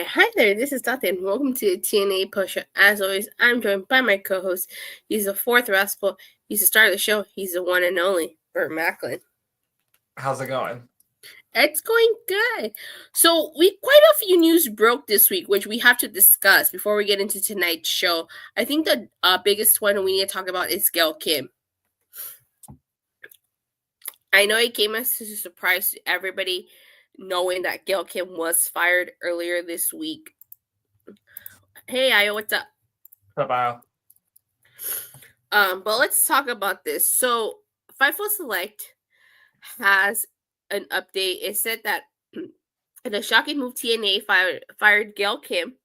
Hi there, this is Tatum, and welcome to the TNA Post Show. As always, I'm joined by my co-host. He's the fourth rascal. He's the star of the show. He's the one and only Burt Macklin. How's it going? It's going good. So quite a few news broke this week, which we have to discuss before we get into tonight's show. I think the biggest one we need to talk about is Gail Kim. I know it came as a surprise to everybody, knowing that Gail Kim was fired earlier this week. Hey, Ayo, what's up? What's up, Ayo? But let's talk about this. So, Fightful Select has an update. It said that in a shocking move, TNA fired Gail Kim.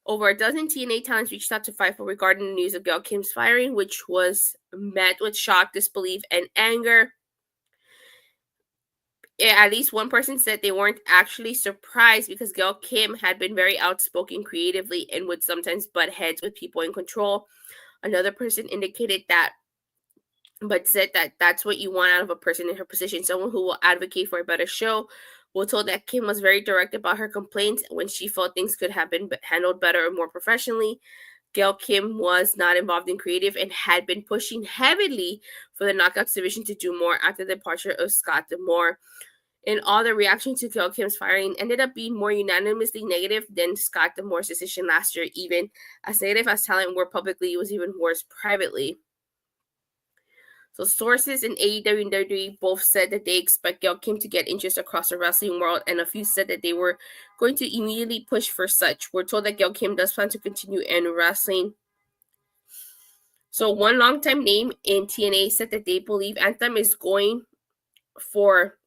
Over a dozen TNA talents reached out to Fightful regarding the news of Gail Kim's firing, which was met with shock, disbelief, and anger. At least one person said they weren't actually surprised because Gail Kim had been very outspoken creatively and would sometimes butt heads with people in control. Another person indicated that, but said that that's what you want out of a person in her position, someone who will advocate for a better show. We're told that Kim was very direct about her complaints when she felt things could have been handled better or more professionally. Gail Kim was not involved in creative and had been pushing heavily for the Knockouts division to do more after the departure of Scott D'Amore. And all the reaction to Gail Kim's firing ended up being more unanimously negative than Scott D'Amore's decision last year. Even as negative as talent were publicly, it was even worse privately. So sources in AEW and WWE both said that they expect Gail Kim to get interest across the wrestling world, and a few said that they were going to immediately push for such. We're told that Gail Kim does plan to continue in wrestling. So one longtime name in TNA said that they believe Anthem is going for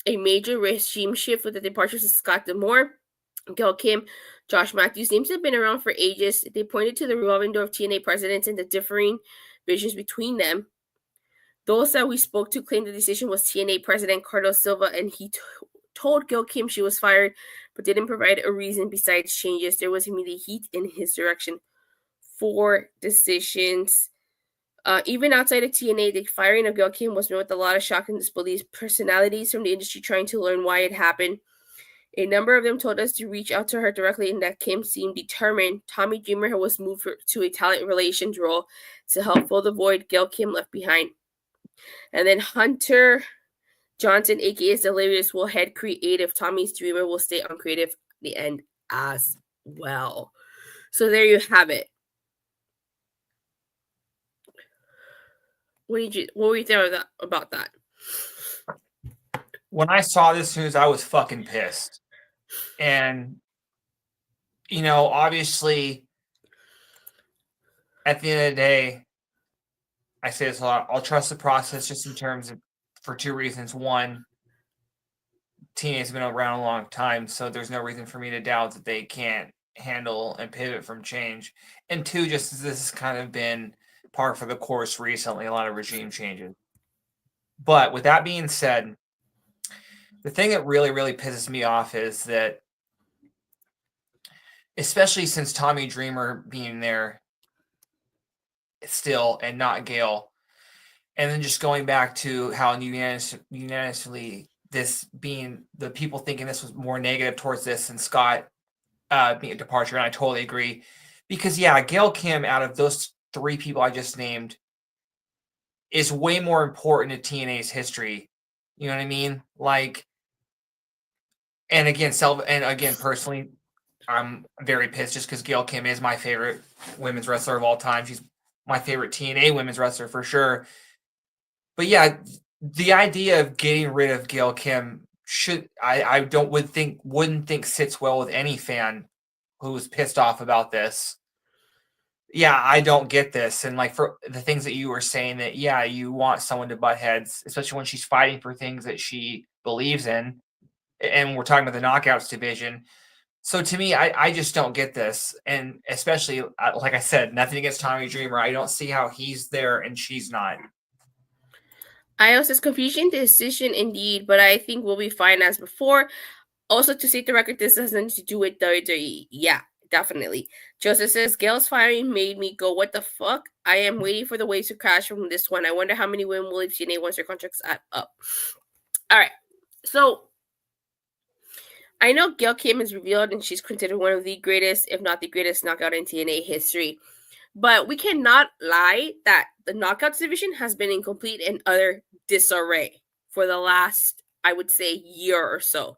a major regime shift with the departures of Scott D'Amore, Gail Kim, Josh Matthews. Names have been around for ages. They pointed to the revolving door of TNA presidents and the differing visions between them. Those that we spoke to claimed the decision was TNA president Carlos Silva, and he told Gail Kim she was fired, but didn't provide a reason besides changes. There was immediate heat in his direction for decisions. Even outside of TNA, the firing of Gail Kim was met with a lot of shock and disbelief. Personalities from the industry trying to learn why it happened. A number of them told us to reach out to her directly and that Kim seemed determined. Tommy Dreamer was moved to a talent relations role to help fill the void Gail Kim left behind. And then Hunter Johnson, aka Delirious, will head creative. Tommy's Dreamer will stay on creative at the end as well. So there you have it. What were you thinking about that? When I saw this news, I was fucking pissed. And, obviously, at the end of the day, I say this a lot, I'll trust the process just in terms of, for two reasons. One, TNA's been around a long time, so there's no reason for me to doubt that they can't handle and pivot from change. And two, just as this has kind of been par for the course recently, a lot of regime changes. But with that being said, the thing that really, really pisses me off is that, especially since Tommy Dreamer being there still and not Gail, and then just going back to how unanimously this being the people thinking this was more negative towards this and Scott being a departure, and I totally agree. Because, yeah, Gail Kim, out of those three people I just named, is way more important to TNA's history. You know what I mean? And again, personally, I'm very pissed just because Gail Kim is my favorite women's wrestler of all time. She's my favorite TNA women's wrestler for sure. But yeah, the idea of getting rid of Gail Kim wouldn't think sits well with any fan who was pissed off about this. Yeah, I don't get this. And for the things that you were saying, that yeah, you want someone to butt heads, especially when she's fighting for things that she believes in. And we're talking about the Knockouts division. So to me, I just don't get this. And especially, like I said, nothing against Tommy Dreamer. I don't see how he's there and she's not. Ios says confusion decision indeed, but I think we'll be fine as before. Also, to state the record, this has nothing to do with WWE. Yeah, definitely. Joseph says Gail's firing made me go, what the fuck? I am waiting for the waves to crash from this one. I wonder how many women will leave TNA once their contracts add up. All right. So I know Gail Kim is revealed and she's considered one of the greatest, if not the greatest, knockout in TNA history. But we cannot lie that the knockouts division has been in complete and utter disarray for the last, I would say, year or so.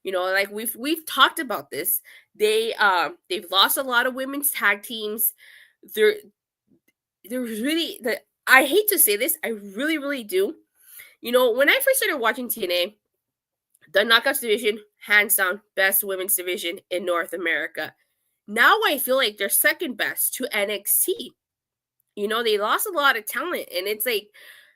You know, like we've talked about this. They've lost a lot of women's tag teams. They're there's really the I hate to say this, I really, really do. You know, when I first started watching TNA, the Knockouts division, hands down, best women's division in North America. Now I feel like they're second best to NXT. You know, they lost a lot of talent, and it's like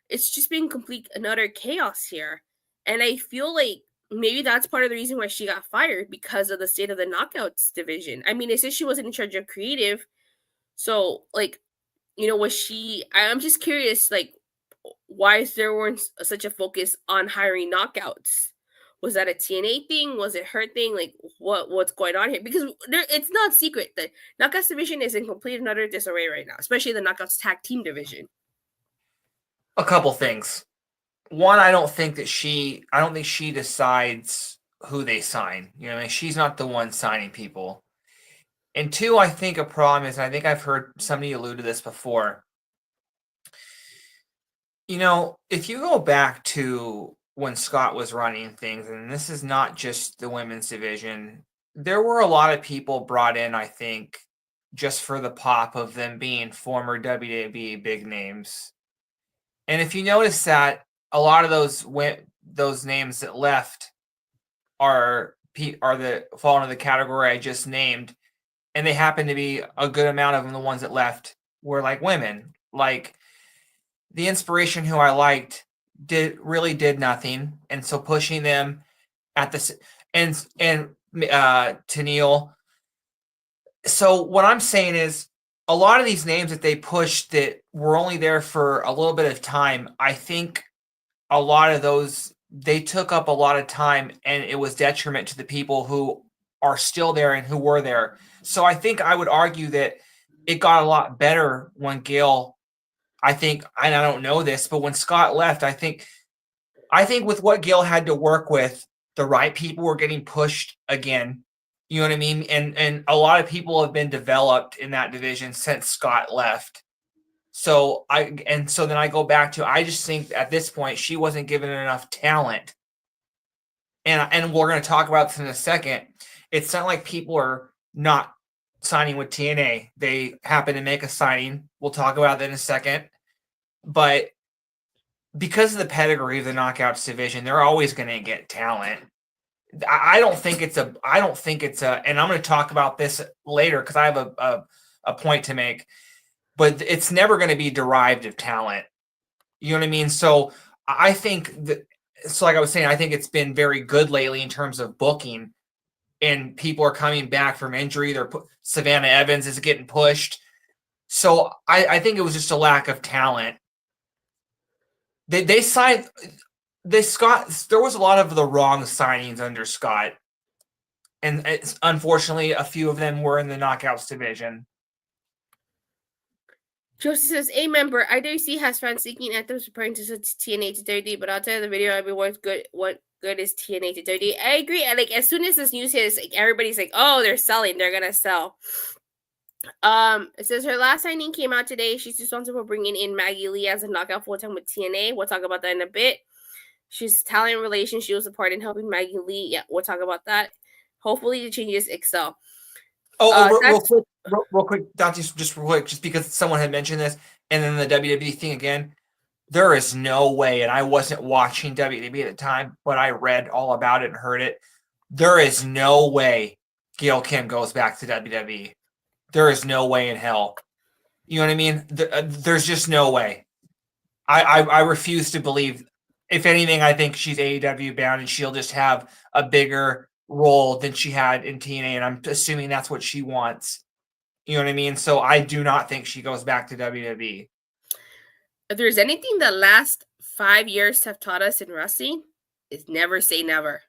it's just been complete and utter chaos here. And I feel like maybe that's part of the reason why she got fired because of the state of the Knockouts division. I mean, it says she wasn't in charge of creative, so like, you know, was she? I'm just curious, like, why is there weren't such a focus on hiring knockouts? Was that a TNA thing? Was it her thing? Like, what's going on here? Because it's not secret that knockouts division is in complete and utter disarray right now, especially the knockouts tag team division. A couple things. One, I don't think she decides who they sign. You know, I mean, she's not the one signing people. And two, I think a problem is, and I think I've heard somebody allude to this before. You know, if you go back to when Scott was running things, and this is not just the women's division, there were a lot of people brought in, I think, just for the pop of them being former WWE big names. And if you notice that a lot of those names that left are the fall into the category I just named, and they happen to be a good amount of them. The ones that left were like women, like the Inspiration, who I liked, did nothing, and so pushing them at the and Tennille. So what I'm saying is, a lot of these names that they pushed that were only there for a little bit of time, I think a lot of those, they took up a lot of time, and it was detriment to the people who are still there and who were there. So I think I would argue that it got a lot better when Gail, I think, and I don't know this, but when Scott left, I think with what Gail had to work with, the right people were getting pushed again. You know what I mean? And a lot of people have been developed in that division since Scott left. So then I go back to, I just think at this point she wasn't given enough talent. And we're going to talk about this in a second. It's not like people are not signing with TNA. They happen to make a signing. We'll talk about that in a second. But because of the pedigree of the Knockouts division, they're always going to get talent. I don't think it's a, and I'm going to talk about this later because I have a point to make, but it's never going to be derived of talent. You know what I mean? So I think that, so like I was saying, I think it's been very good lately in terms of booking, and people are coming back from injury. Savannah Evans is getting pushed. So I think it was just a lack of talent. They signed Scott. There was a lot of the wrong signings under Scott, and unfortunately, a few of them were in the Knockouts division. Josie says, "A member, IWC has fans seeking anthems referring to TNA to 30, but I'll tell the video everyone's good. What good is TNA to 30?" I agree. And like, as soon as this news hits, like, everybody's like, "Oh, they're selling. They're gonna sell." It says her last signing came out today. She's responsible for bringing in Maggie Lee as a knockout full time with TNA. We'll talk about that in a bit. She's talent relations. She was a part in helping Maggie Lee. Yeah, we'll talk about that. Hopefully, the changes excel. Real quick, just real quick, just because someone had mentioned this, and then the WWE thing again. There is no way, and I wasn't watching WWE at the time, but I read all about it and heard it. There is no way Gail Kim goes back to WWE. There is no way in hell. You know what I mean? There's just no way. I refuse to believe. If anything, I think she's AEW bound, and she'll just have a bigger role than she had in TNA, and I'm assuming that's what she wants. You know what I mean? So I do not think she goes back to WWE. If there's anything the last 5 years have taught us in wrestling, is never say never.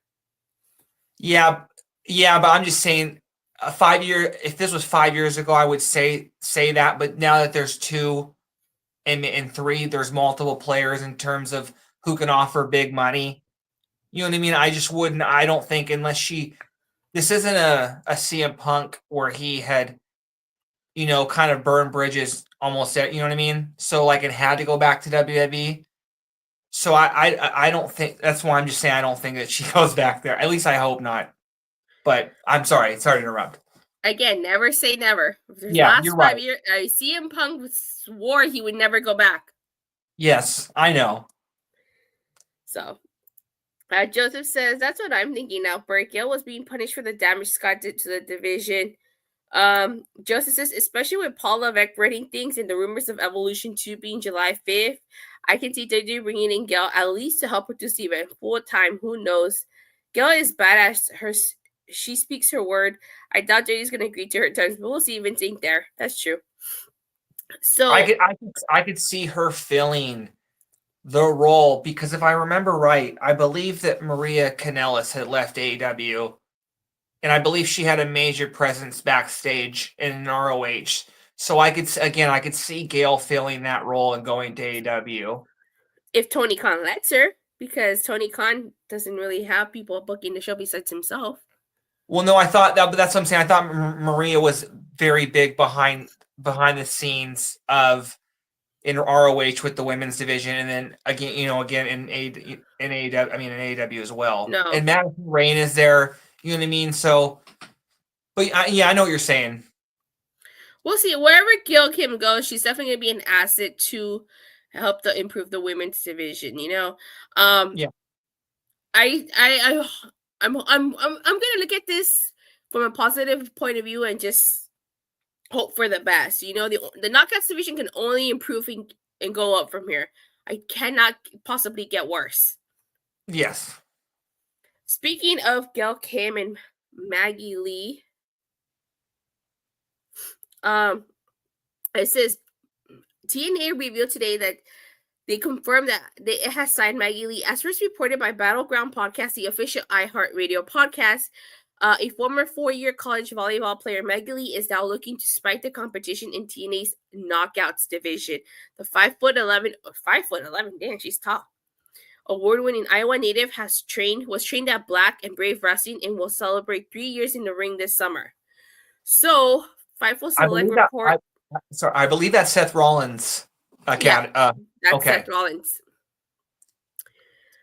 Yeah, but I'm just saying, if this was 5 years ago, I would say that. But now that there's 2 and 3, there's multiple players in terms of who can offer big money. You know what I mean? I just wouldn't. I don't think unless she. This isn't a CM Punk where he had, kind of burned bridges almost. You know what I mean? So like it had to go back to WWE. So I don't think that's why I'm just saying I don't think that she goes back there. At least I hope not. But I'm sorry. Sorry to interrupt. Again, never say never. Yeah, you're right. 5 years, CM Punk swore he would never go back. Yes, I know. So, Joseph says, that's what I'm thinking now. Gale was being punished for the damage Scott did to the division. Joseph says, especially with Paul Levesque writing things and the rumors of Evolution 2 being July 5th, I can see WWE bringing in Gail at least to help produce the event full time. Who knows? Gail is badass. She speaks her word. I doubt JD's going to agree to her terms, but we'll see. Vince ain't there. That's true. So I could see her filling the role because if I remember right, I believe that Maria Kanellis had left AEW, and I believe she had a major presence backstage in an ROH. So I could see Gail filling that role and going to AEW. If Tony Khan lets her, because Tony Khan doesn't really have people booking the show besides himself. Well, no, I thought that, but that's what I'm saying. I thought Maria was very big behind the scenes of in ROH with the women's division, and then again in AEW as well. No, and Madison Rayne is there. You know what I mean? So, but I know what you're saying. We'll see. Wherever Gail Kim goes, she's definitely gonna be an asset to help to improve the women's division. Yeah. I'm gonna look at this from a positive point of view and just hope for the best. The knockouts division can only improve and go up from here. I cannot possibly get worse. Yes. Speaking of Gail Kim and Maggie Lee, it says TNA revealed today that they confirmed that it has signed Maggie Lee. As first reported by Battleground Podcast, the official iHeartRadio podcast, a former 4-year college volleyball player, Maggie Lee, is now looking to spike the competition in TNA's Knockouts division. The 5'11", damn, she's tall. Award-winning Iowa native was trained at Black and Brave Wrestling and will celebrate 3 years in the ring this summer. So, Fightful Select report. I believe that's Seth Rollins' account. Yeah, that's Seth Rollins.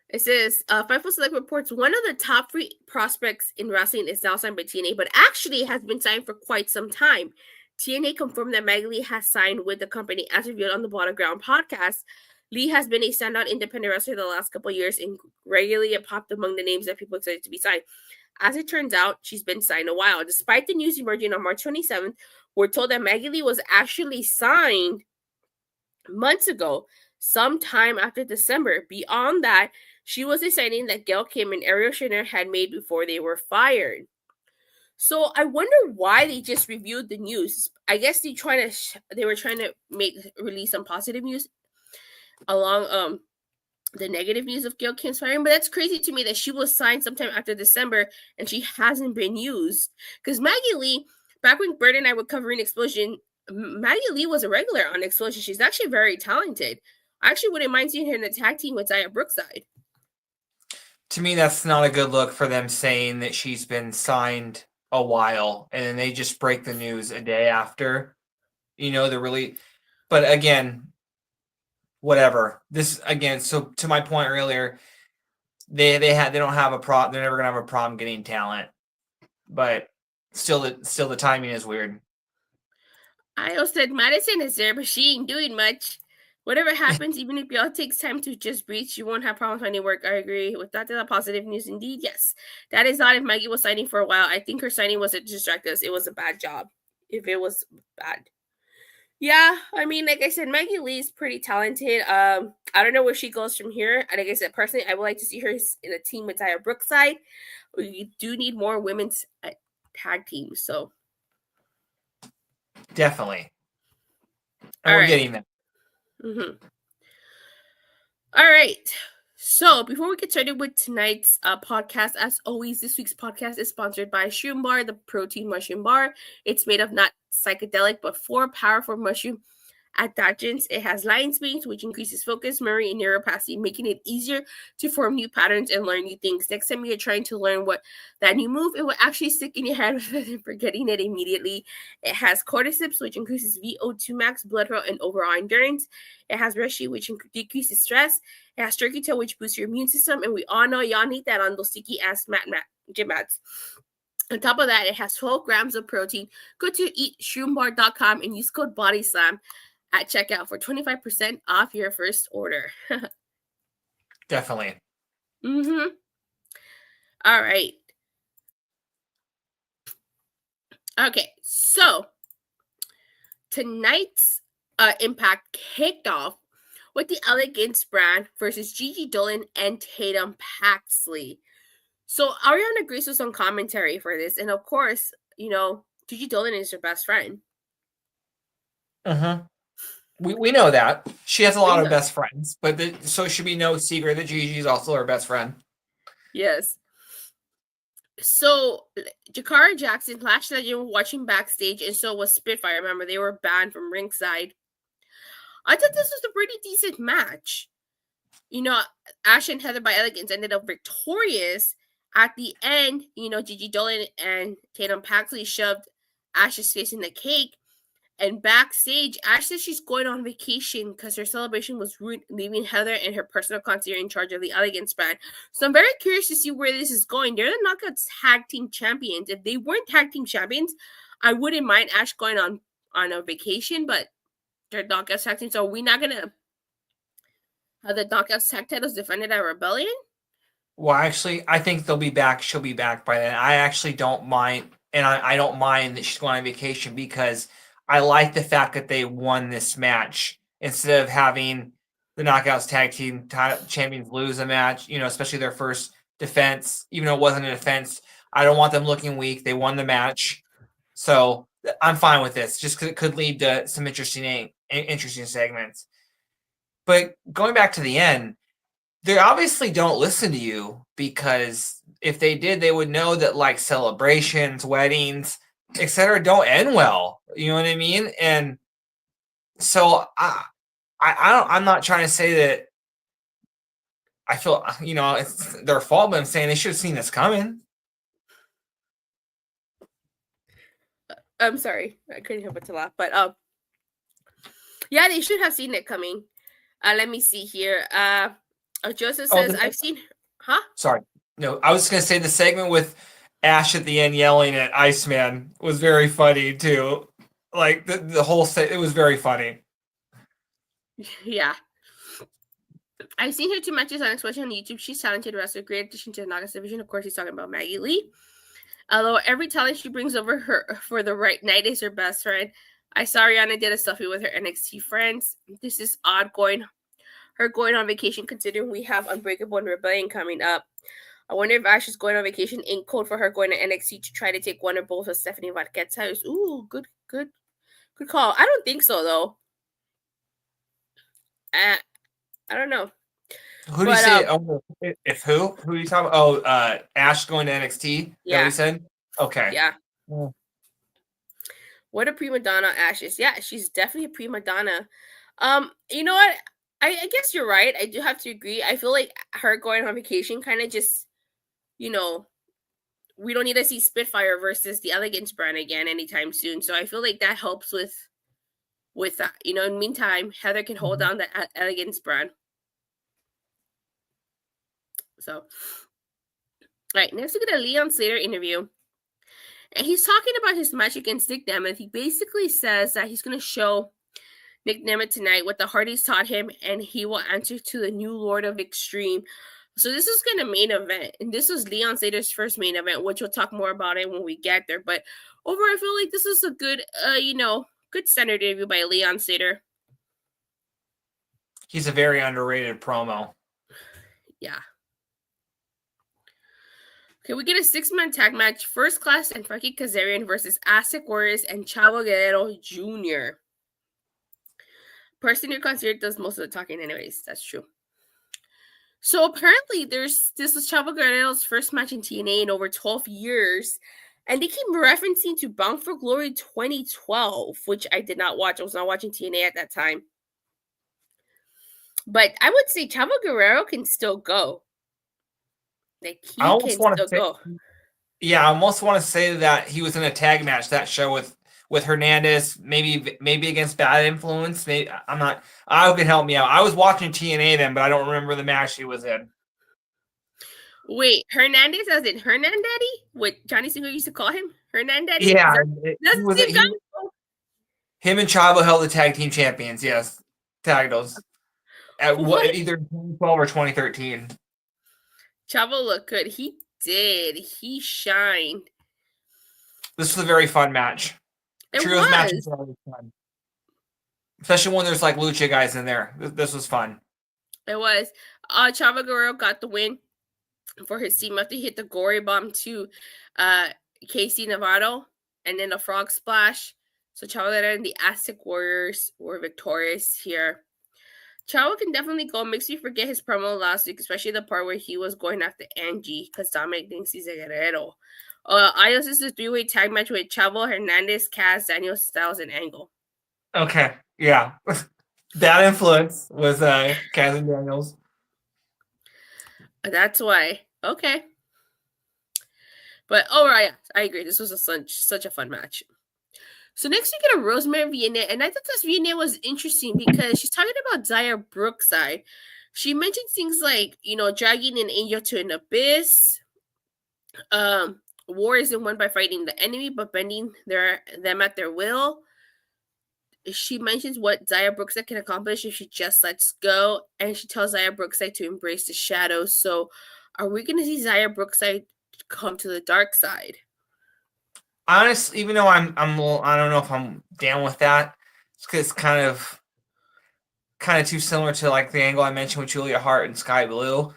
It says, Fightful Select reports one of the top 3 prospects in wrestling is now signed by TNA, but actually has been signed for quite some time. TNA confirmed that Maggie Lee has signed with the company as revealed on the Battleground podcast. Lee has been a standout independent wrestler the last couple of years and regularly popped among the names that people excited to be signed. As it turns out, she's been signed a while. Despite the news emerging on March 27th, we're told that Maggie Lee was actually signed months ago, sometime after December. Beyond that, she was a signing that Gail Kim and Ariel Schindler had made before they were fired. So I wonder why they just reviewed the news. I guess they were trying to release some positive news along the negative news of Gail Kim's firing, but that's crazy to me that she was signed sometime after December and she hasn't been used. Because Maggie Lee, back when Bert and I were covering Explosion, Maggie Lee was a regular on Explosion. She's actually very talented. I actually wouldn't mind seeing her in a tag team with Zaya Brookside. To me, that's not a good look for them saying that she's been signed a while and then they just break the news a day after. They're really, but again, whatever. This again, so to my point earlier, they don't have a problem. They're never gonna have a problem getting talent, but still the timing is weird. I also said Madison is there, but she ain't doing much. Whatever happens, even if y'all takes time to just breathe, you won't have problems finding work. I agree with that. That's positive news indeed. Yes, that is not if Maggie was signing for a while. I think her signing was to distract us. It was a bad job. If it was bad. Yeah, I mean, like I said, Maggie Lee is pretty talented. I don't know where she goes from here. And like I said, personally, I would like to see her in a team with Zaya Brookside. We do need more women's tag teams, so definitely. And we're getting them. Mm-hmm. All right. So before we get started with tonight's podcast, as always, this week's podcast is sponsored by Shroom Bar, the protein mushroom bar. It's made of not psychedelic, but 4 powerful mushroom adaptogens. It has lion's mane, which increases focus, memory, and neuroplasticity, making it easier to form new patterns and learn new things. Next time you're trying to learn what that new move, it will actually stick in your head rather than forgetting it immediately. It has cordyceps, which increases VO2 max, blood flow, and overall endurance. It has reishi, which decreases stress. It has turkey tail, which boosts your immune system, and we all know y'all need that on those sticky ass gym mats. On top of that, it has 12 grams of protein. Go to eatshroombar.com and use code BODYSLAM at checkout for 25% off your first order. Definitely. Mm-hmm. All right. Okay, so tonight's Impact kicked off with the Elegance brand versus Gigi, Dolan, and Tatum Paxley. So Ariana agrees with some commentary for this, and of course, Gigi Dolan is her best friend. We know that. She has a lot of best friends, but so it should be no secret that Gigi is also her best friend. Yes. So Jakara Jackson, Flash Legend, were watching backstage, and so was Spitfire. Remember, they were banned from ringside. I thought this was a pretty decent match. Ash and Heather by Elegance ended up victorious. At the end, Gigi Dolan and Tatum Paxley shoved Ash's face in the cake. And backstage, Ash says she's going on vacation because her celebration was rude, leaving Heather and her personal concierge in charge of the Elegance brand. So I'm very curious to see where this is going. They're the Knockouts Tag Team Champions. If they weren't Tag Team Champions, I wouldn't mind Ash going on a vacation, but they're Knockouts Tag Team. So are we not going to have the Knockouts Tag titles defended at Rebellion? Well, actually, I think they'll be back. She'll be back by then. I actually don't mind, and I don't mind that she's going on vacation because I like the fact that they won this match instead of having the Knockouts Tag Team Champions lose a match, especially their first defense, even though it wasn't a defense. I don't want them looking weak. They won the match. So I'm fine with this, just because it could lead to some interesting segments. But going back to the end, they obviously don't listen to you, because if they did, they would know that like celebrations, weddings, etc. don't end well. You know what I mean? And so I'm not trying to say that I feel it's their fault, but I'm saying they should have seen this coming. I'm sorry, I couldn't help but to laugh, but yeah, they should have seen it coming. Let me see here. Joseph says, I've seen... Huh? Sorry. No, I was going to say the segment with Ash at the end yelling at Iceman was very funny, too. Like, the whole it was very funny. Yeah. I've seen her 2 matches on Expression on YouTube. She's talented wrestler, great addition to the Knockouts division. Of course, he's talking about Maggie Lee. Although every talent she brings over her for the right night is her best friend. I saw Rihanna did a selfie with her NXT friends. This is odd going on vacation, considering we have Unbreakable and Rebellion coming up. I wonder if Ash is going on vacation in code for her going to NXT to try to take one or both of Stephanie Marquette's house. Ooh, good call. I don't think so, though. I don't know. Who do you say? If who? Who are you talking about? Oh, Ash going to NXT? Yeah. That what you said? Okay. Yeah. What a prima donna Ash is. Yeah, she's definitely a prima donna. You know what? I guess you're right. I do have to agree. I feel like her going on vacation kind of just, we don't need to see Spitfire versus the Elegance brand again anytime soon. So I feel like that helps with that. In the meantime, Heather can hold down the Elegance brand. So, all right, next we get a Leon Slater interview. And he's talking about his match against Nick Nemeth. He basically says that he's going to show Nick Nemeth tonight what the Hardys taught him, and he will answer to the new Lord of Extreme. So this is going to main event, and this was Leon Slater's first main event, which we'll talk more about it when we get there. But overall, I feel like this is a good, good center debut by Leon Slater. He's a very underrated promo. Yeah. Okay, we get a 6-man tag match. First Class and Frankie Kazarian versus Aztec Warriors and Chavo Guerrero Jr. Person who considered does most of the talking anyways. That's true. So apparently this was Chavo Guerrero's first match in TNA in over 12 years. And they keep referencing to Bound for Glory 2012, which I did not watch. I was not watching TNA at that time. But I would say Chavo Guerrero can still go. Like, I he almost can want to still say, go. yeah, I almost want to say that he was in a tag match that show with Hernandez, maybe against Bad Influence. Maybe, I'm not. I can help me out. I was watching TNA then, but I don't remember the match he was in. Wait, Hernandez as in Hernandaddy? What Johnny Singer used to call him? Hernandaddy? Yeah, That's the same guy? Him and Chavo held the tag team champions. Yes, tag those at What? either 2012 or 2013. Chavo looked good. He did. He shined. This was a very fun match. It Trios matches was. are always fun, especially when there's like lucha guys in there. This was fun. It was. Chavo Guerrero got the win for his team after he hit the gory bomb to Casey Navarro and then a frog splash. So Chavo Guerrero and the Aztec Warriors were victorious here. Chavo can definitely go. Makes me forget his promo last week, especially the part where he was going after Angie because Dominic thinks he's a Guerrero. Ios is a three-way tag match with Chavo, Hernandez, Kaz, Daniel, Styles, and Angle. Okay, yeah. Bad Influence was Kaz and Daniels. That's why. Okay. But right, I agree. This was such a fun match. So next we get a Rosemary Vignette, and I thought this Vignette was interesting because she's talking about Xia Brookside. She mentioned things like, dragging an angel to an abyss. War isn't won by fighting the enemy, but bending them at their will. She mentions what Xia Brookside can accomplish if she just lets go, and she tells Xia Brookside to embrace the shadows. So, are we going to see Xia Brookside come to the dark side? Honestly, even though I'm a little, I don't know if I'm down with that. It's because it's kind of too similar to like the angle I mentioned with Julia Hart and Sky Blue.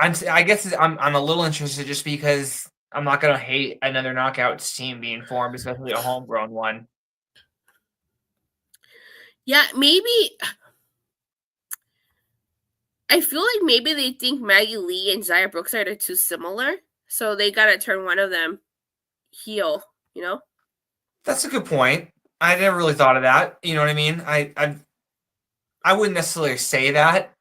I guess I'm a little interested just because I'm not gonna hate another Knockouts team being formed, especially a homegrown one. Yeah, maybe. I feel like maybe they think Maggie Lee and Xia Brookside are too similar, so they gotta turn one of them heel. That's a good point. I never really thought of that. You know what I mean? I wouldn't necessarily say that.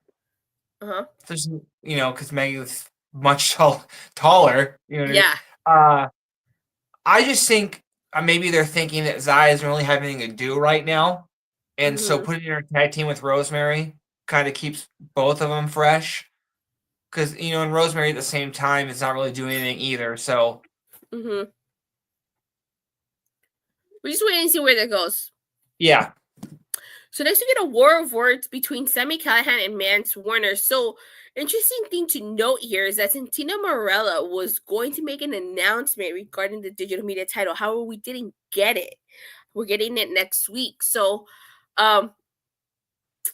There's, because Maggie's much taller. You know. Yeah. I just think maybe they're thinking that Xia doesn't really have anything to do right now, and so putting her tag team with Rosemary kind of keeps both of them fresh. Because and Rosemary at the same time is not really doing anything either. So. We just wait and see where that goes. Yeah. So next we get a war of words between Sami Callihan and Mance Warner. So interesting thing to note here is that Santana Marella was going to make an announcement regarding the digital media title. However, we didn't get it. We're getting it next week. So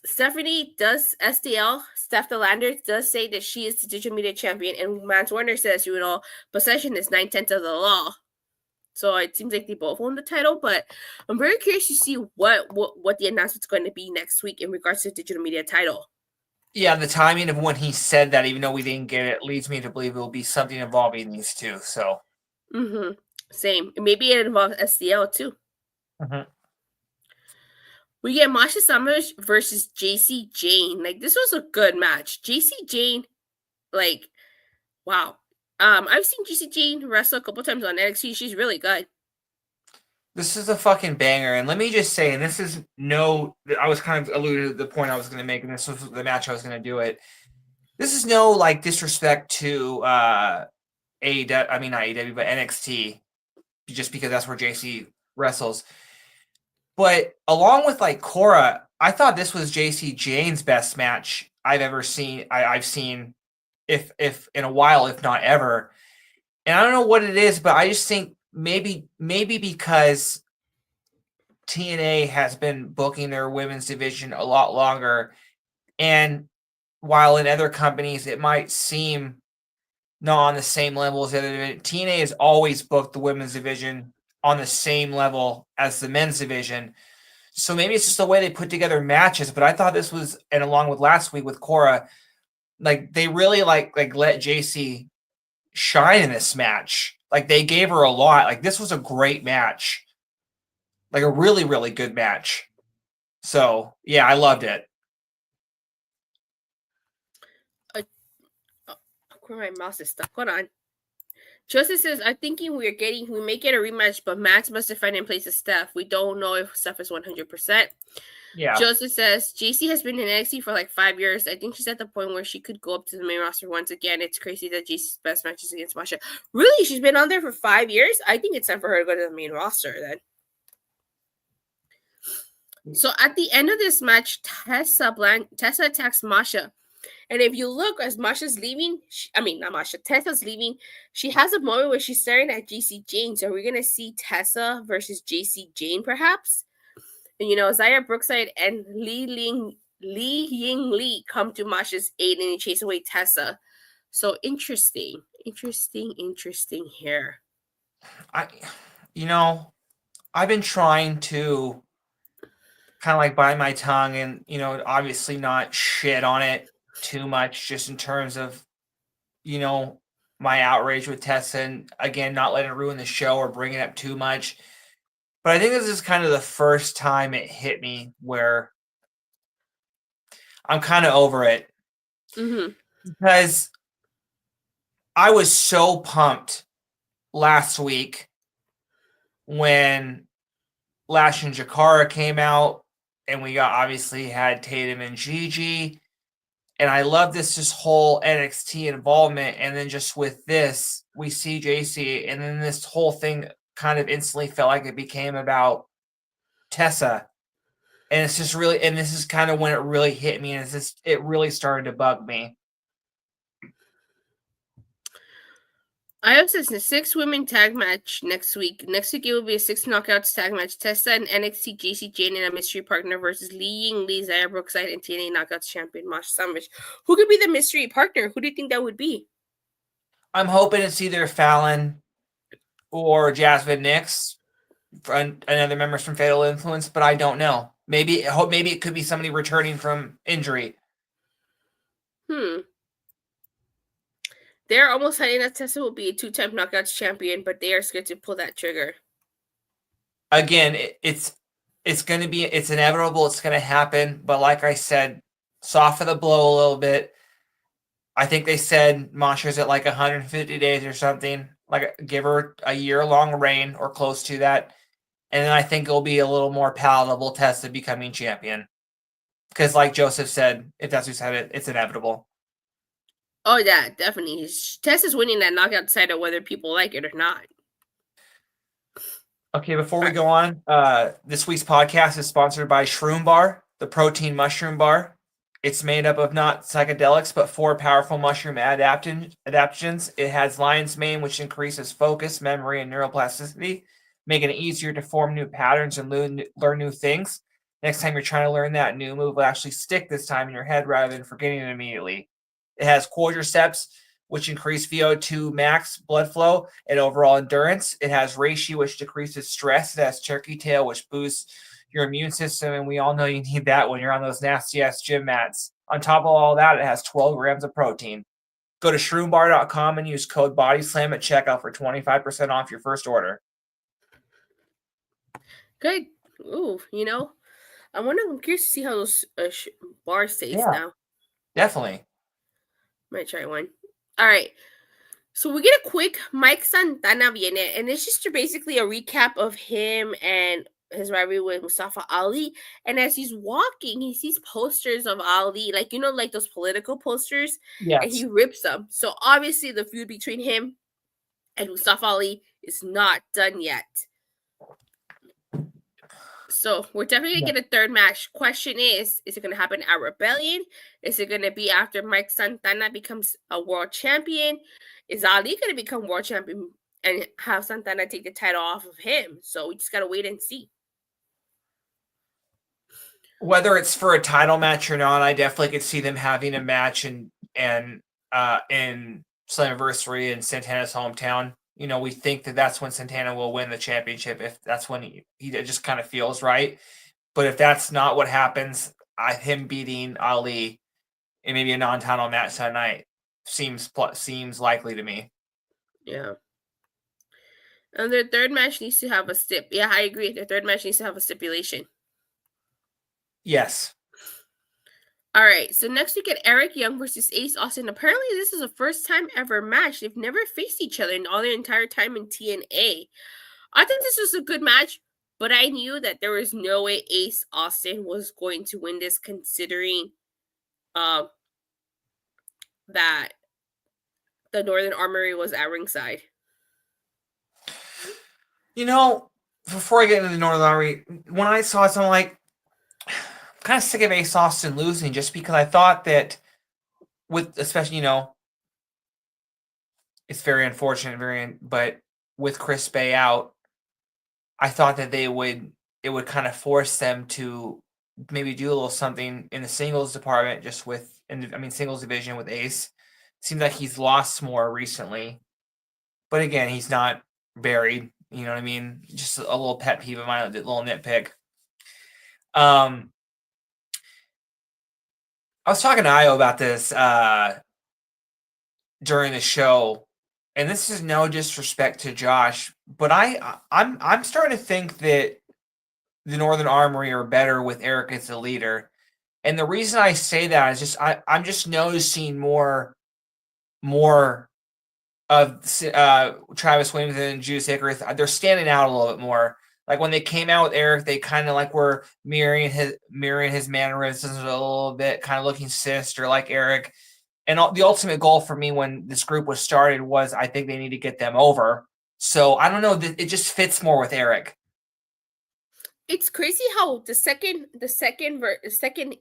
Stephanie does STL, Steph DeLander does say that she is the digital media champion, and Mance Warner says, possession is 9/10 of the law. So it seems like they both own the title, but I'm very curious to see what the announcement's going to be next week in regards to the digital media title. Yeah, the timing of when he said that, even though we didn't get it, leads me to believe it will be something involving these two. So. Same. Maybe it involves SDL too. We get Masha Slamovich versus Jacy Jayne. Like, this was a good match. Jacy Jayne, like, wow. I've seen Jacy Jayne wrestle a couple times on NXT. She's really good. This is a fucking banger. And let me just say, and this is I was kind of alluded to the point I was going to make, and this was the match I was going to do it. This is no, like, disrespect to AEW, I mean, not AEW, but NXT, just because that's where Jacy wrestles. But along with, like, Cora, I thought this was Jacy Jayne's best match I've ever seen. I've seen if in a while, if not ever. And I don't know what it is, but I just think maybe because TNA has been booking their women's division a lot longer, and while in other companies it might seem not on the same level as the other division, TNA has always booked the women's division on the same level as the men's division. So maybe it's just the way they put together matches, but I thought this was, and along with last week with Cora, like they really like let Jacy shine in this match. Like, they gave her a lot. Like, this was a great match. Like, a really, really good match. So, yeah, I loved it. Where my mouse is stuck. Hold on. Joseph says, I'm thinking we may get a rematch, but Mance must defend in place of Steph. We don't know if Steph is 100%. Yeah. Joseph says, Jacy has been in NXT for like 5 years. I think she's at the point where she could go up to the main roster once again. It's crazy that Jacy's best match is against Masha. Really? She's been on there for 5 years? I think it's time for her to go to the main roster then. So at the end of this match, Tessa attacks Masha. And if you look, as Masha's leaving, Tessa's leaving, she has a moment where she's staring at Jacy Jayne. So we're going to see Tessa versus Jacy Jayne, perhaps. And, Xia Brookside and Li Ying Li come to Masha's aid and they chase away Tessa. So interesting here. I've been trying to kind of like bite my tongue and, obviously not shit on it too much, just in terms of, my outrage with Tessa and, again, not letting it ruin the show or bring it up too much. But I think this is kind of the first time it hit me where I'm kind of over it. Mm-hmm. Because I was so pumped last week when Lash and Jakara came out, and we obviously had Tatum and Gigi, and I love this whole NXT involvement, and then just with this, we see Jacy, and then this whole thing kind of instantly felt like it became about Tessa, and it's just really, and this is kind of when it really hit me, and it really started to bug me. I also says a 6-women tag match next week. Next week it will be a 6 knockouts tag match. Tessa and NXT Jacy Jayne and a mystery partner versus Li Ying Li, Xia Brookside, and TNA knockouts champion Masha Slamovich. Who could be the mystery partner? Who do you think that would be? I'm hoping it's either Fallon or Jasmine Nix, another member from Fatal Influence, but I don't know. Maybe it could be somebody returning from injury. They're almost hiding that Tessa will be a 2-time knockouts champion, but they are scared to pull that trigger. Again, it's inevitable. It's going to happen. But like I said, soften the blow a little bit. I think they said Masha's at like 150 days or something. Like, give her a year-long reign or close to that. And then I think it'll be a little more palatable test of becoming champion. Because like Joseph said, if that's who said it, it's inevitable. Oh, yeah, definitely. Tessa's winning that knockout title whether people like it or not. Okay, before we go on, this week's podcast is sponsored by Shroom Bar, the protein mushroom bar. It's made up of not psychedelics, but 4 powerful mushroom adaptogens. It has lion's mane, which increases focus, memory, and neuroplasticity, making it easier to form new patterns and learn new things. Next time you're trying to learn that new move will actually stick this time in your head rather than forgetting it immediately. It has quadriceps, which increase VO2 max blood flow and overall endurance. It has reishi, which decreases stress. It has turkey tail, which boosts your immune system, and we all know you need that when you're on those nasty-ass gym mats. On top of all that, it has 12 grams of protein. Go to shroombar.com and use code BODYSLAM at checkout for 25% off your first order. Good. Ooh, I'm curious to see how those bars taste now. Definitely. Might try one. All right. So we get a quick Mike Santana Vignette, and it's just basically a recap of him and his rivalry with Mustafa Ali. And as he's walking, he sees posters of Ali, like those political posters, Yes. and he rips them. So obviously the feud between him and Mustafa Ali is not done yet. So we're definitely going to get a third match. Question is it going to happen at Rebellion? Is it going to be after Mike Santana becomes a world champion? Is Ali going to become world champion and have Santana take the title off of him? So we just got to wait and see. Whether it's for a title match or not, I definitely could see them having a match in Slammiversary in Santana's hometown. We think that that's when Santana will win the championship, if that's when he just kind of feels right. But if that's not what happens, him beating Ali in maybe a non-title match that night seems likely to me. Yeah. And their third match needs to have a stip. Yeah, I agree. Their third match needs to have a stipulation. Yes. All right, so next we get Eric Young versus Ace Austin. Apparently, this is a first time ever match. They've never faced each other in all their entire time in TNA. I think this was a good match, but I knew that there was no way Ace Austin was going to win this, considering that the Northern Armory was at ringside. You know, before I get into the Northern Armory, when I saw it, I'm like, I'm kind of sick of Ace Austin losing, just because I thought that with, especially, it's very unfortunate, but with Chris Bay out, I thought that it would kind of force them to maybe do a little something in the singles department, just singles division with Ace. Seems like he's lost more recently, but again, he's not buried. You know what I mean? Just a little pet peeve of mine, a little nitpick. I was talking to Io about this during the show, and this is no disrespect to Josh, but I'm starting to think that the Northern Armory are better with Eric as the leader. And the reason I say that is just I'm just noticing more of Travis Williams and Judas Icarus. They're standing out a little bit more. Like when they came out with Eric, they kind of like were mirroring his mannerisms a little bit, kind of looking sinister like Eric. And the ultimate goal for me when this group was started was I think they need to get them over. So I don't know, it just fits more with Eric. It's crazy how the second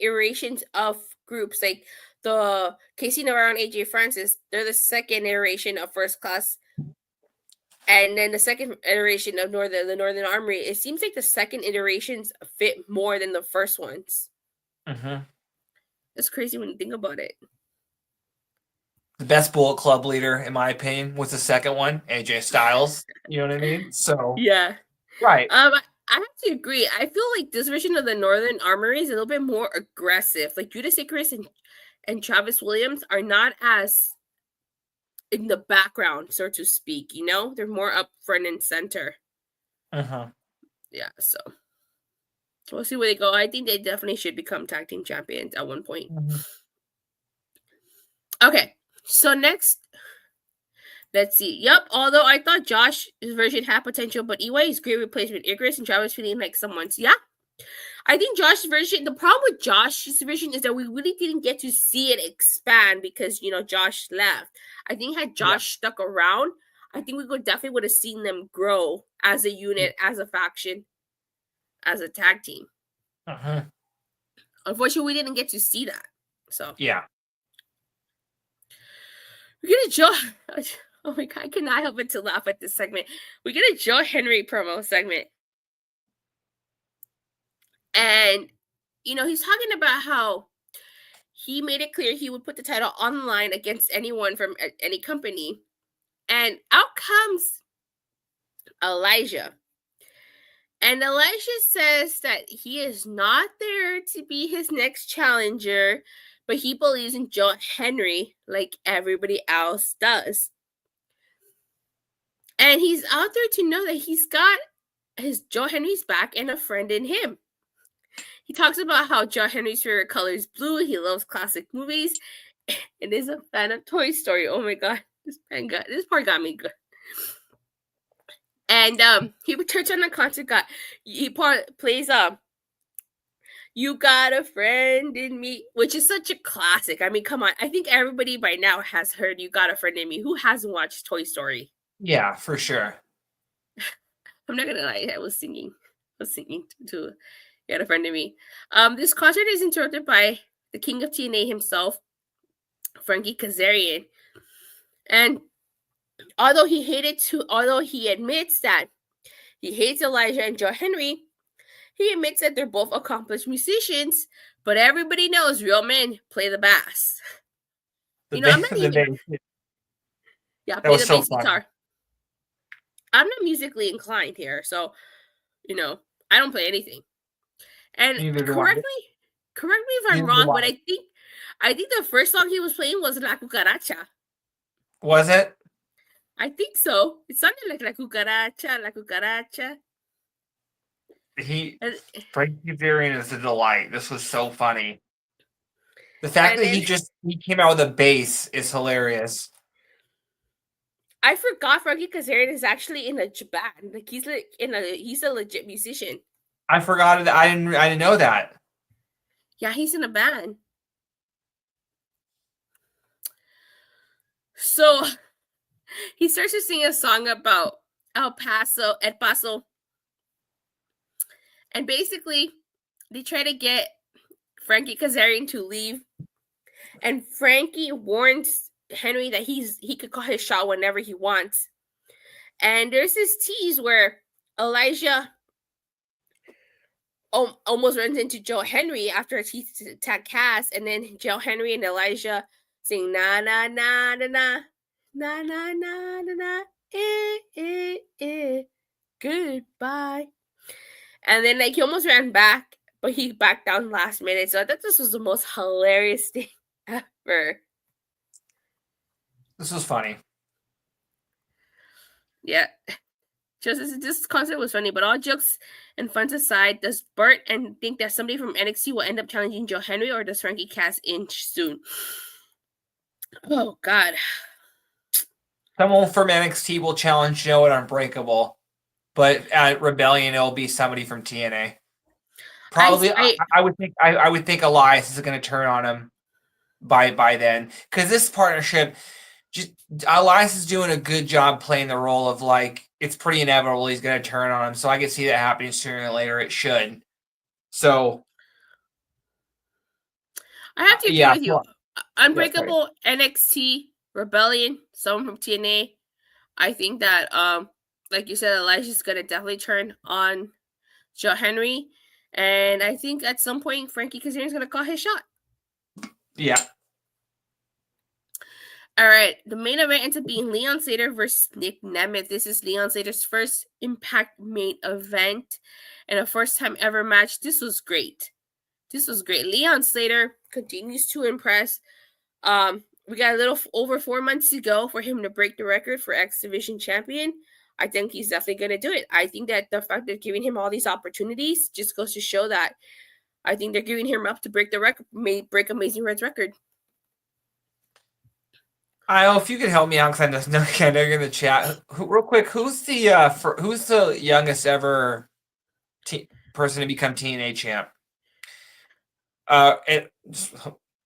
iterations of groups, like the Casey Navarro and AJ Francis, they're the second iteration of First Class, and then the second iteration of the Northern Armory. It seems like the second iterations fit more than the first ones. Mm-hmm. It's crazy when you think about it. The best Bullet Club leader, in my opinion, was the second one, AJ Styles. You know what I mean? So yeah, right. I have to agree. I feel like this version of the Northern Armory is a little bit more aggressive. Like Judas Icarus and Travis Williams are not as in the background, so to speak. They're more up front and center. Uh-huh. Yeah, so we'll see where they go. I think they definitely should become tag team champions at one point. Mm-hmm. Okay, so next, let's see. Yep, although I thought Josh's version had potential, but EY is great replacement. Icarus and Travis feeling like someone's. Yeah, I think Josh's version, the problem with Josh's version is that we really didn't get to see it expand because, Josh left. I think had Josh stuck around, I think we definitely would have seen them grow as a unit, as a faction, as a tag team. Uh-huh. Unfortunately, we didn't get to see that. So yeah. We get a Joe. Oh my god, I cannot help but to laugh at this segment. We get a Joe Hendry promo segment. And, he's talking about how he made it clear he would put the title online against anyone from any company. And out comes Elijah. And Elijah says that he is not there to be his next challenger, but he believes in Joe Hendry like everybody else does. And he's out there to know that he's got his Joe Hendry's back and a friend in him. He talks about how Joe Hendry's favorite color is blue. He loves classic movies and is a fan of Toy Story. Oh my god, this part got me good. And he returns on the concert. He plays "You Got a Friend in Me," which is such a classic. I mean, come on. I think everybody by now has heard "You Got a Friend in Me." Who hasn't watched Toy Story? Yeah, for sure. I'm not gonna lie. I was singing to "You Got a Friend in Me." This concert is interrupted by the king of TNA himself, Frankie Kazarian, and although he admits that he hates Elijah and Joe Hendry, he admits that they're both accomplished musicians, but everybody knows real men play the bass. I'm not even... Yeah, play the bass guitar. I'm not musically inclined here, so, I don't play anything. And correct me if I'm wrong, but I think the first song he was playing was La Cucaracha. Was it? I think so. It sounded like la cucaracha. Frankie Kazarian is a delight. This was so funny. The fact that he came out with a bass is hilarious. I forgot Frankie Kazarian is actually in a band. Like he's a legit musician. I forgot it. I didn't know that. Yeah, he's in a band. So he starts to sing a song about El Paso. And basically, they try to get Frankie Kazarian to leave. And Frankie warns Henry that he could call his shot whenever he wants. And there's this tease where Elijah almost runs into Joe Henry after he attacked Cass, and then Joe Henry and Elijah sing na na na na na na na na na na goodbye. And then like he almost ran back, but he backed down last minute. So I thought this was the most hilarious thing ever. This was funny. Yeah. Just this concert was funny, but all jokes and fun aside, does Bert and think that somebody from NXT will end up challenging Joe Henry, or does Frankie Cass inch soon? Oh God. Someone from NXT will challenge Joe at Unbreakable, but at Rebellion it'll be somebody from TNA. Probably, I would think Elias is going to turn on him by then, because this partnership, just Elias is doing a good job playing the role of like it's pretty inevitable he's going to turn on him. So I can see that happening sooner or later. It should. So I have to agree with you. Unbreakable, NXT, Rebellion, someone from TNA. I think that, like you said, Elijah's going to definitely turn on Joe Henry. And I think at some point, Frankie Kazarian's going to call his shot. Yeah. All right. The main event ends up being Leon Slater versus Nick Nemeth. This is Leon Slater's first Impact main event and a first-time ever match. This was great. Leon Slater continues to impress. We got a little over 4 months to go for him to break the record for X Division champion. I think he's definitely going to do it. I think that the fact that giving him all these opportunities just goes to show that I think they're giving him up to break the record, break Amazing Red's record. I know if you could help me out, because I know you're in the chat. Real quick, who's the youngest ever person to become TNA champ? And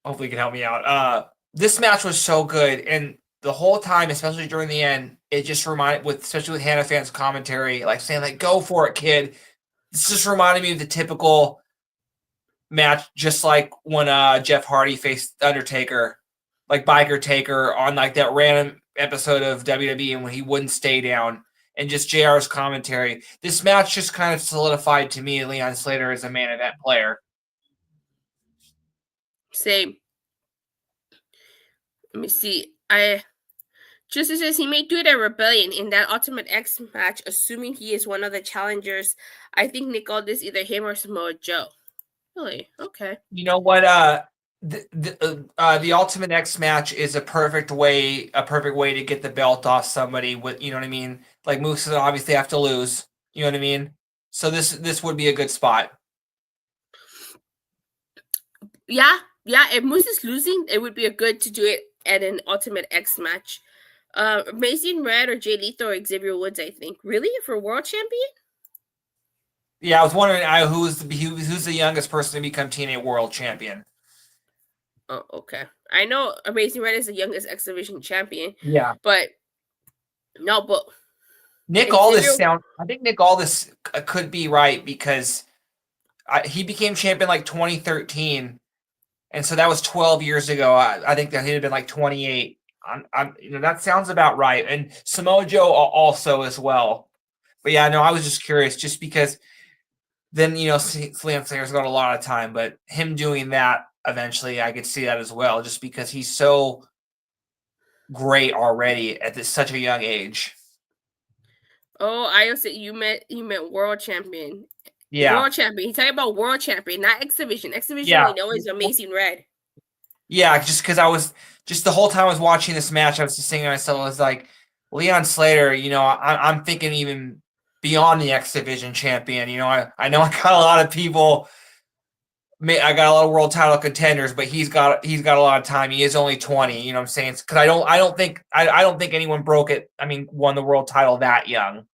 hopefully you can help me out. This match was so good, and the whole time, especially during the end, it just reminded, especially with Hannah Fan's commentary, like saying like, "Go for it, kid." This just reminded me of the typical match, just like when Jeff Hardy faced Undertaker, like Biker Taker on like that random episode of WWE, and when he wouldn't stay down, and just JR's commentary. This match just kind of solidified to me Leon Slater as a main event player. Same. Let me see. Just as he may do it at Rebellion in that Ultimate X match, assuming he is one of the challengers. I think Nick Aldis, either him or Samoa Joe. Really? Okay. You know what? The Ultimate X match is a perfect way to get the belt off somebody with, you know what I mean? Like Moose obviously have to lose. You know what I mean? So this would be a good spot. Yeah. If Moose is losing, it would be good to do it at an Ultimate X match. Amazing Red or Jay Lethal or Xavier Woods, I think. Really? For world champion? Yeah, I was wondering who's the youngest person to become TNA world champion. Oh, okay. I know Amazing Red is the youngest X Division champion. Yeah. But Nick Aldis I think Nick Aldis could be right, because he became champion like 2013. And so that was 12 years ago. I think that he'd have been like 28. That sounds about right. And Samoa Joe also as well. But yeah, no, I was just curious, just because then, Leon Slater's got a lot of time, but him doing that eventually, I could see that as well, just because he's so great already at such a young age. Oh, I also you meant world champion. Yeah. World champion. He's talking about world champion, not X Division. X Division we know is Amazing Red. Yeah, just because the whole time I was watching this match, I was just thinking to myself, I was like, Leon Slater, I'm thinking even beyond the X Division champion. I know I got a lot of people. I got a lot of world title contenders, but he's got a lot of time. He is only 20. You know what I'm saying? Because I don't think anyone broke it. I mean, won the world title that young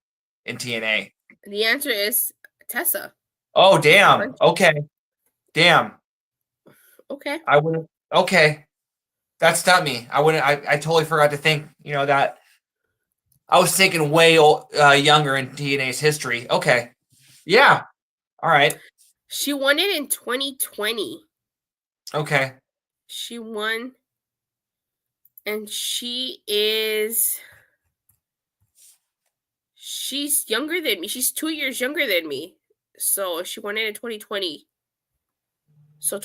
in TNA. The answer is Tessa. Oh damn! Okay, damn. Okay. I wouldn't. Okay, that stumped me. I wouldn't. I totally forgot to think. That I was thinking way younger in TNA's history. Okay, yeah. All right. She won it in 2020. Okay. She won, and she's younger than me. She's 2 years younger than me. So she won it in 2020. So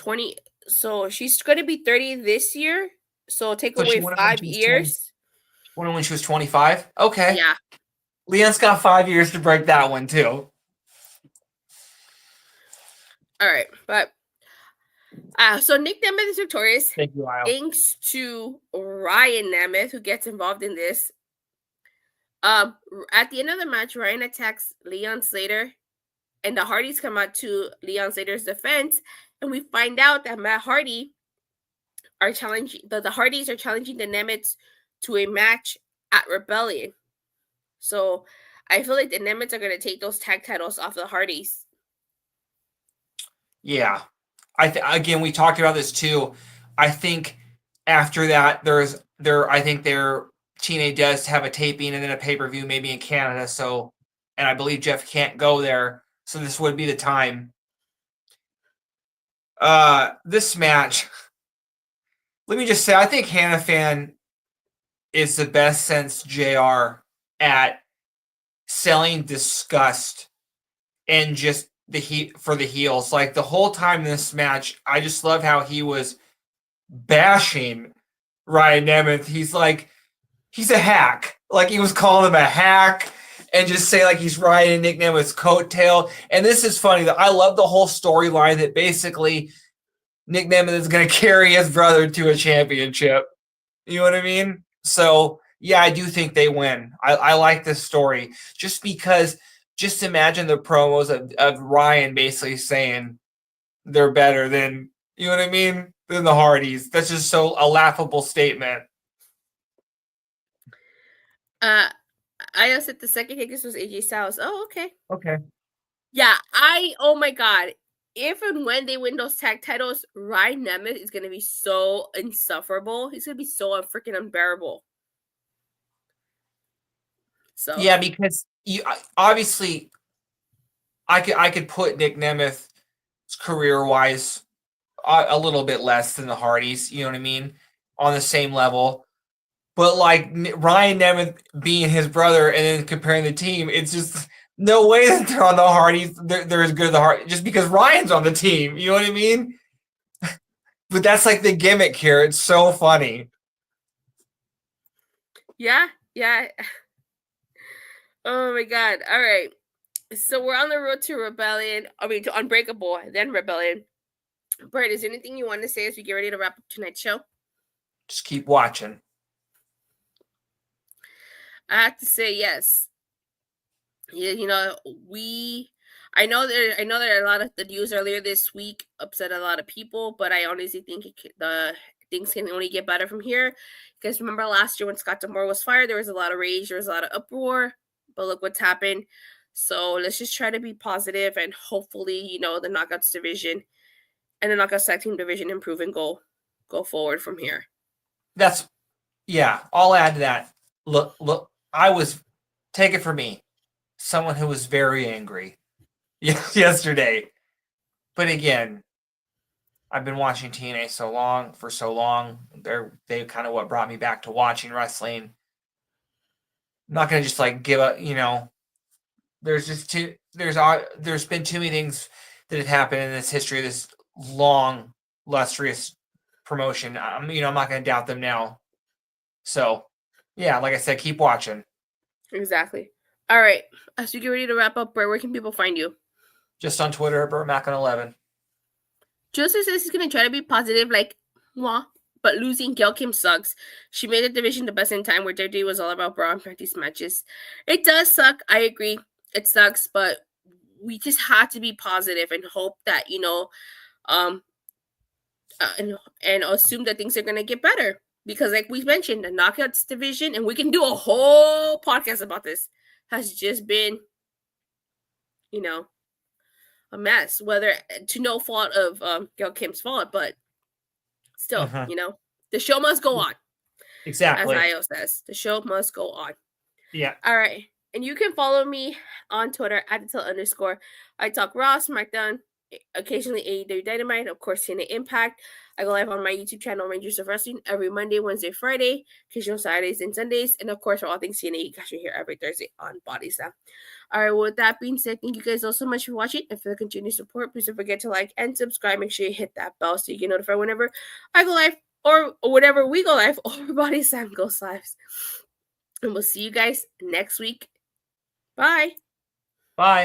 she's going to be 30 this year. So take away 5 years. She won when she was 25? Okay. Yeah. Leon's got 5 years to break that one too. All right, but so Nick Nemeth is victorious. Thank you, Lyle. Thanks to Ryan Nemeth, who gets involved in this. At the end of the match, Ryan attacks Leon Slater, and the Hardys come out to Leon Slater's defense, and we find out that Matt Hardy are challenging the Hardys are challenging the Nemeths to a match at Rebellion. So I feel like the Nemeths are going to take those tag titles off the Hardys. Yeah. Again, we talked about this too. I think after that, I think their TNA does have a taping and then a pay-per-view maybe in Canada. So, and I believe Jeff can't go there. So this would be the time. This match, let me just say, I think Hannafan is the best since JR at selling disgust and just the heat for the heels. Like the whole time in this match, I just love how he was bashing Ryan Nemeth. He's like, he's a hack. Like he was calling him a hack and just say like he's riding Nick Nemeth's coattail. And this is funny that I love the whole storyline that basically Nick Nemeth is going to carry his brother to a championship. You know what I mean? So yeah, I do think they win. I like this story just because. Just imagine the promos of Ryan basically saying they're better than, you know what I mean, than the Hardys. That's just a laughable statement. I said the second hit, this was AJ Styles. Oh, okay. Okay. Yeah, oh my God. If and when they win those tag titles, Ryan Nemeth is going to be so insufferable. He's going to be so freaking unbearable. So yeah, because obviously I could put Nick Nemeth career wise a little bit less than the Hardys, you know what I mean, on the same level. But like Ryan Nemeth being his brother and then comparing the team, it's just no way that they're on the Hardys. They're as good as the Hardys just because Ryan's on the team. You know what I mean? But that's like the gimmick here. It's so funny. Yeah. Oh my God. All right. So we're on the road to Rebellion. I mean, to Unbreakable, then Rebellion. Bert, is there anything you want to say as we get ready to wrap up tonight's show? Just keep watching. I have to say yes. Yeah, I know there are a lot of the news earlier this week upset a lot of people, but I honestly think the things can only get better from here. Because remember last year when Scott D'Amore was fired, there was a lot of rage, there was a lot of uproar, but look what's happened. So let's just try to be positive and hopefully, the Knockouts division and the Knockouts Tag Team division improve and go forward from here. I'll add to that. Look, take it from me, someone who was very angry yesterday. But again, I've been watching TNA for so long. They kind of what brought me back to watching wrestling. I'm not going to just like give up, there's been too many things that have happened in this history of this long, illustrious promotion. I'm not going to doubt them now. So, yeah, like I said, keep watching. Exactly. All right. As we get ready to wrap up, where can people find you? Just on Twitter, BurtMac11. Joseph says he's going to try to be positive, like, mwah. But losing Gail Kim sucks. She made the division the best in time where WWE was all about bra and practice matches. It does suck. I agree. It sucks, but we just have to be positive and hope that, um, and assume that things are going to get better. Because, like we mentioned, the Knockouts division, and we can do a whole podcast about this, has just been, a mess. Whether to no fault of Gail Kim's fault, but still, the show must go on. Exactly. As Io says, the show must go on. Yeah. All right. And you can follow me on Twitter at @. I talk Raw, SmackDown, occasionally AEW Dynamite, of course, TNA Impact. I go live on my YouTube channel, Rangers of Wrestling, every Monday, Wednesday, Friday, occasional Saturdays and Sundays. And of course, for all things TNA, you guys are here every Thursday on Body Slam. All right, well, with that being said, thank you guys all so much for watching and for the continued support. Please don't forget to like and subscribe. Make sure you hit that bell so you get notified whenever I go live or whenever we go live or Body Slam goes live. And we'll see you guys next week. Bye. Bye.